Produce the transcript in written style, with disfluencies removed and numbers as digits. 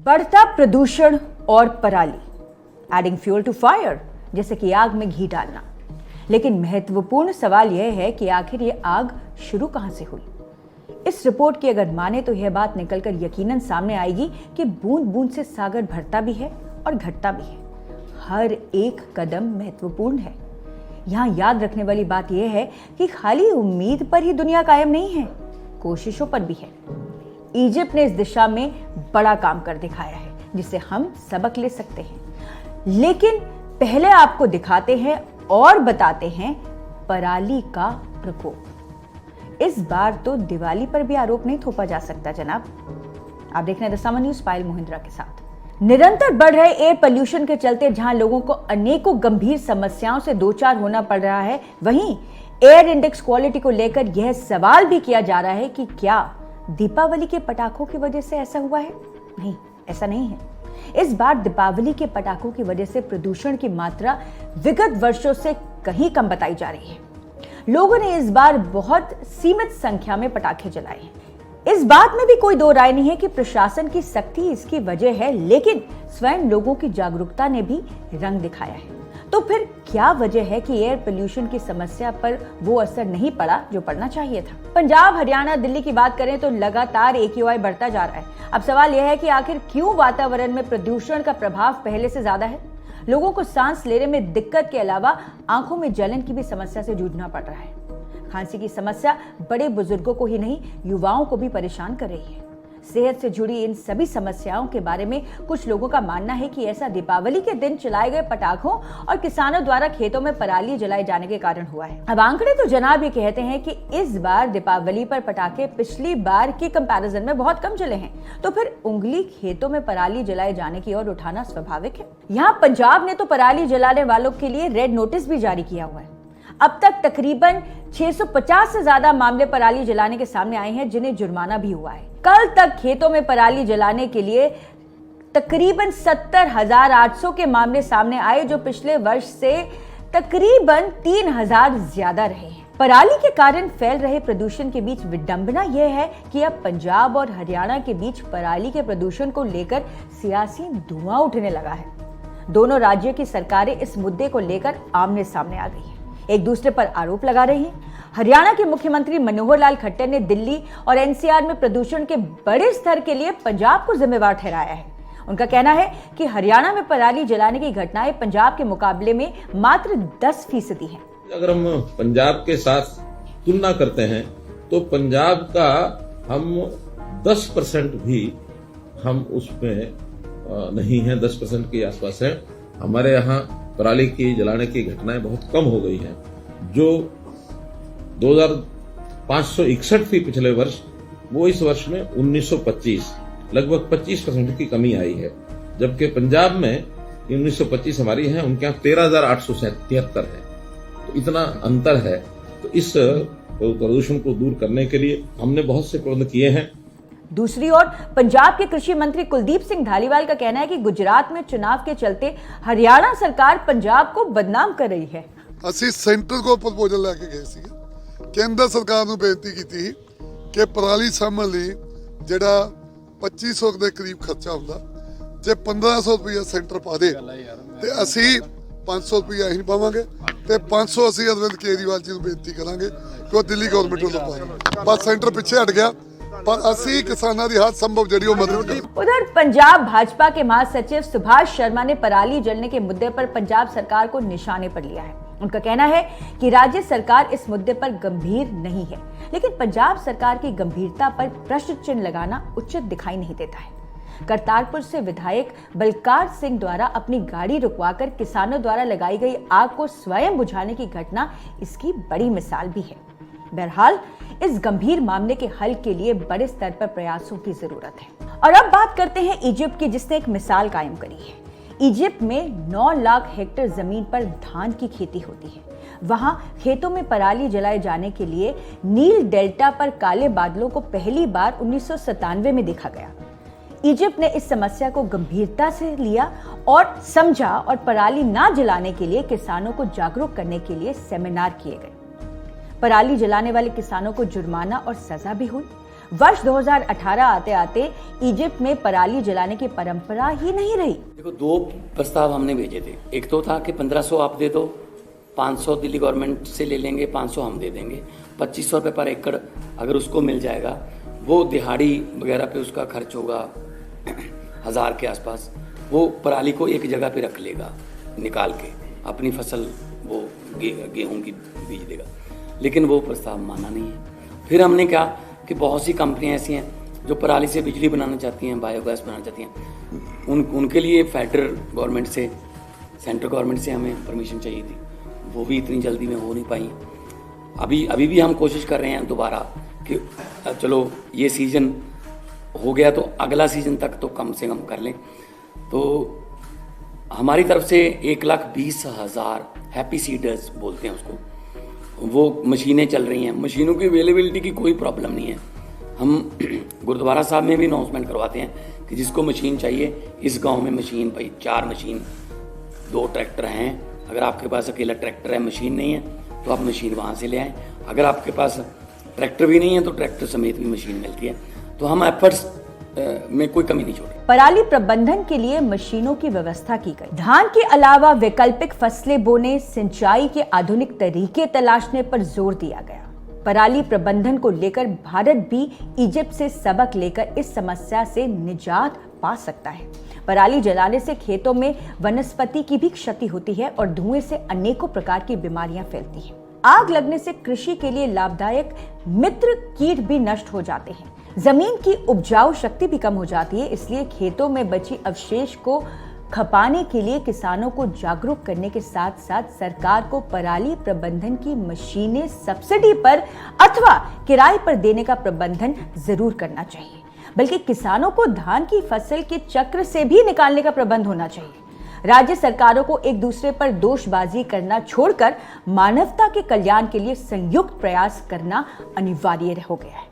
बढ़ता प्रदूषण और पराली, एडिंग फ्यूल टू फायर, जैसे कि आग में घी डालना। लेकिन महत्वपूर्ण सवाल यह है कि आखिर ये आग शुरू कहां से हुई। इस रिपोर्ट की अगर माने तो यह बात निकलकर यकीनन सामने आएगी कि बूंद बूंद से सागर भरता भी है और घटता भी है। हर एक कदम महत्वपूर्ण है। यहाँ याद रखने वाली बात यह है कि खाली उम्मीद पर ही दुनिया कायम नहीं है, कोशिशों पर भी है। इजिप्ट ने इस दिशा में बड़ा काम कर दिखाया है, जिसे हम सबक ले सकते हैं। लेकिन पहले आपको दिखाते हैं और बताते हैं पराली का प्रकोप। इस बार तो दिवाली पर भी आरोप नहीं थोपा जा सकता जनाब। आप देख रहे हैं द समर न्यूज़, पायल मोहिंद्रा के साथ। निरंतर बढ़ रहे एयर पोल्यूशन के चलते जहां लोगों को अनेकों गंभीर समस्याओं से दो चार होना पड़ रहा है, वहीं एयर इंडेक्स क्वालिटी को लेकर यह सवाल भी किया जा रहा है कि क्या दीपावली के पटाखों की वजह से ऐसा हुआ है। नहीं, ऐसा नहीं है। इस बार दीपावली के पटाखों की वजह से प्रदूषण की मात्रा विगत वर्षों से कहीं कम बताई जा रही है। लोगों ने इस बार बहुत सीमित संख्या में पटाखे जलाए हैं। इस बात में भी कोई दो राय नहीं है कि प्रशासन की सख्ती इसकी वजह है, लेकिन स्वयं लोगों की जागरूकता ने भी रंग दिखाया है। तो फिर क्या वजह है कि एयर पोल्यूशन की समस्या पर वो असर नहीं पड़ा जो पड़ना चाहिए था। पंजाब, हरियाणा, दिल्ली की बात करें तो लगातार AQI बढ़ता जा रहा है। अब सवाल यह है कि आखिर क्यों वातावरण में प्रदूषण का प्रभाव पहले से ज्यादा है। लोगों को सांस लेने में दिक्कत के अलावा आंखों में जलन की भी समस्या से जूझना पड़ रहा है। खांसी की समस्या बड़े बुजुर्गों को ही नहीं, युवाओं को भी परेशान कर रही है। सेहत से जुड़ी इन सभी समस्याओं के बारे में कुछ लोगों का मानना है कि ऐसा दीपावली के दिन चलाए गए पटाखों और किसानों द्वारा खेतों में पराली जलाए जाने के कारण हुआ है। अब आंकड़े तो जनाब ये कहते हैं कि इस बार दीपावली पर पटाखे पिछली बार के कंपैरिजन में बहुत कम चले हैं। तो फिर उंगली खेतों में पराली जलाए जाने की ओर उठाना स्वाभाविक है। यहाँ पंजाब ने तो पराली जलाने वालों के लिए रेड नोटिस भी जारी किया हुआ है। अब तक तकरीबन 650 से ज्यादा मामले पराली जलाने के सामने आए हैं, जिन्हें जुर्माना भी हुआ है। कल तक खेतों में पराली जलाने के लिए तकरीबन 70,800 के मामले सामने आए, जो पिछले वर्ष से तकरीबन 3,000 ज्यादा रहे हैं। पराली के कारण फैल रहे प्रदूषण के बीच विडंबना यह है कि अब पंजाब और हरियाणा के बीच पराली के प्रदूषण को लेकर सियासी धुआं उठने लगा है। दोनों राज्यों की सरकारें इस मुद्दे को लेकर आमने सामने आ गई है, एक दूसरे पर आरोप लगा रही हैं। हरियाणा के मुख्यमंत्री मनोहर लाल खट्टर ने दिल्ली और NCR में प्रदूषण के बड़े स्तर के लिए पंजाब को जिम्मेवार ठहराया है। उनका कहना है कि हरियाणा में पराली जलाने की घटनाएं पंजाब के मुकाबले में मात्र 10% हैं। अगर हम पंजाब के साथ तुलना करते हैं तो पंजाब का हम 10% भी हम उसमें नहीं है, 10% के आसपास है। हमारे यहाँ पराली की जलाने की घटनाएं बहुत कम हो गई हैं। जो 2561 थी पिछले वर्ष, वो इस वर्ष में 1925, लगभग 25% की कमी आई है। जबकि पंजाब में 1925 हमारी है, उनके यहाँ 13,873 है। तो इतना अंतर है। तो इस प्रदूषण को दूर करने के लिए हमने बहुत से प्रबंध किए हैं। दूसरी ओर पंजाब के कृषि मंत्री कुलदीप सिंह धालीवाल का कहना है कि गुजरात में चुनाव के चलते हरियाणा सरकार पंजाब को बदनाम कर रही है। ਅਸੀਂ ਸੈਂਟਰ ਕੋਲ ਪ੍ਰਪੋਜ਼ਲ ਲੈ ਕੇ ਗਏ ਸੀ, ਕੇਂਦਰ ਸਰਕਾਰ ਨੂੰ ਬੇਨਤੀ ਕੀਤੀ ਕਿ ਪਰਾਲੀ ਸਾਂਭਣ ਲਈ ਜਿਹੜਾ 2500 ਦੇ ਕਰੀਬ ਖਰਚਾ ਹੁੰਦਾ, ਜੇ 1500 ਰੁਪਏ ਸੈਂਟਰ ਪਾ ਦੇ ਤੇ ਅਸੀਂ 500 ਰੁਪਏ ਅਸੀਂ ਪਾਵਾਂਗੇ ਤੇ 500 ਅਸੀਂ ਅਰਵਿੰਦ ਕੇਜਰੀਵਾਲ ਜੀ ਨੂੰ ਬੇਨਤੀ ਕਰਾਂਗੇ ਕਿ ਉਹ ਦਿੱਲੀ ਗਵਰਨਮੈਂਟ ਵੱਲੋਂ ਪਾਵੇ। ਬਸ ਸੈਂਟਰ ਪਿੱਛੇ हट गया, पर ਅਸੀਂ ਕਿਸਾਨਾਂ ਦੀ ਹਰ ਸੰਭਵ ਜਿਹੜੀ ਉਹ ਮਦਦ ਕਰਾਂਗੇ। उधर पंजाब भाजपा के महासचिव सुभाष शर्मा ने पराली जलने के मुद्दे पर पंजाब सरकार को निशाने पर लिया है। उनका कहना है कि राज्य सरकार इस मुद्दे पर गंभीर नहीं है, लेकिन पंजाब सरकार की गंभीरता पर प्रश्न चिन्ह लगाना उचित दिखाई नहीं देता है। करतारपुर से विधायक बलकार सिंह द्वारा अपनी गाड़ी रुकवाकर किसानों द्वारा लगाई गई आग को स्वयं बुझाने की घटना इसकी बड़ी मिसाल भी है। बहरहाल इस गंभीर मामले के हल के लिए बड़े स्तर पर प्रयासों की जरूरत है। और अब बात करते हैं इजिप्ट की, जिसने एक मिसाल कायम करी है। इजिप्ट में 9 लाख हेक्टेयर जमीन पर धान की खेती होती है। वहां खेतों में पराली जलाए जाने के लिए नील डेल्टा पर काले बादलों को पहली बार 1997 में देखा गया। इजिप्ट ने इस समस्या को गंभीरता से लिया और समझा, और पराली ना जलाने के लिए किसानों को जागरूक करने के लिए सेमिनार किए गए। पराली जलाने वाले किसानों को जुर्माना और सजा भी हुई। वर्ष 2018 आते आते इजिप्ट में पराली जलाने की परंपरा ही नहीं रही। देखो, 2 प्रस्ताव हमने भेजे थे। एक तो था कि 1500 आप दे दो, 500 दिल्ली गवर्नमेंट से ले लेंगे, 500 हम दे देंगे, 2500 रुपये पर एकड़ अगर उसको मिल जाएगा, वो दिहाड़ी वगैरह पे उसका खर्च होगा 1000 के आसपास, वो पराली को एक जगह पे रख लेगा, निकाल के अपनी फसल वो गेहूं की बीज देगा। लेकिन वो प्रस्ताव माना नहीं है। फिर हमने कहा कि बहुत सी कंपनियां ऐसी हैं जो पराली से बिजली बनाना चाहती हैं, बायोगैस बनाना चाहती हैं, उनके लिए फेडरल गवर्नमेंट से, सेंट्रल गवर्नमेंट से हमें परमिशन चाहिए थी, वो भी इतनी जल्दी में हो नहीं पाई। अभी भी हम कोशिश कर रहे हैं दोबारा कि चलो ये सीज़न हो गया तो अगला सीज़न तक तो कम से कम कर लें। तो हमारी तरफ से 1,20,000 हैप्पी सीडर्स बोलते हैं उसको, वो मशीनें चल रही हैं। मशीनों की अवेलेबिलिटी की कोई प्रॉब्लम नहीं है। हम गुरुद्वारा साहब में भी अनाउंसमेंट करवाते हैं कि जिसको मशीन चाहिए इस गांव में मशीन, भाई 4 मशीन, 2 ट्रैक्टर हैं। अगर आपके पास अकेला ट्रैक्टर है, मशीन नहीं है, तो आप मशीन वहाँ से ले आएँ। अगर आपके पास ट्रैक्टर भी नहीं है तो ट्रैक्टर समेत भी मशीन मिलती है। तो हम एफर्ट्स में कोई कमी नहीं छोड़ी। पराली प्रबंधन के लिए मशीनों की व्यवस्था की गई। धान के अलावा वैकल्पिक फसलें बोने, सिंचाई के आधुनिक तरीके तलाशने पर जोर दिया गया। पराली प्रबंधन को लेकर भारत भी इजिप्ट से सबक लेकर इस समस्या से निजात पा सकता है। पराली जलाने से खेतों में वनस्पति की भी क्षति होती है और धुएं से अनेकों प्रकार की बीमारियां फैलती हैं। आग लगने से कृषि के लिए लाभदायक मित्र कीट भी नष्ट हो जाते हैं। जमीन की उपजाऊ शक्ति भी कम हो जाती है। इसलिए खेतों में बची अवशेष को खपाने के लिए किसानों को जागरूक करने के साथ साथ सरकार को पराली प्रबंधन की मशीनें सब्सिडी पर अथवा किराए पर देने का प्रबंधन जरूर करना चाहिए। बल्कि किसानों को धान की फसल के चक्र से भी निकालने का प्रबंध होना चाहिए। राज्य सरकारों को एक दूसरे पर दोषबाजी करना छोड़कर मानवता के कल्याण के लिए संयुक्त प्रयास करना अनिवार्य हो गया है।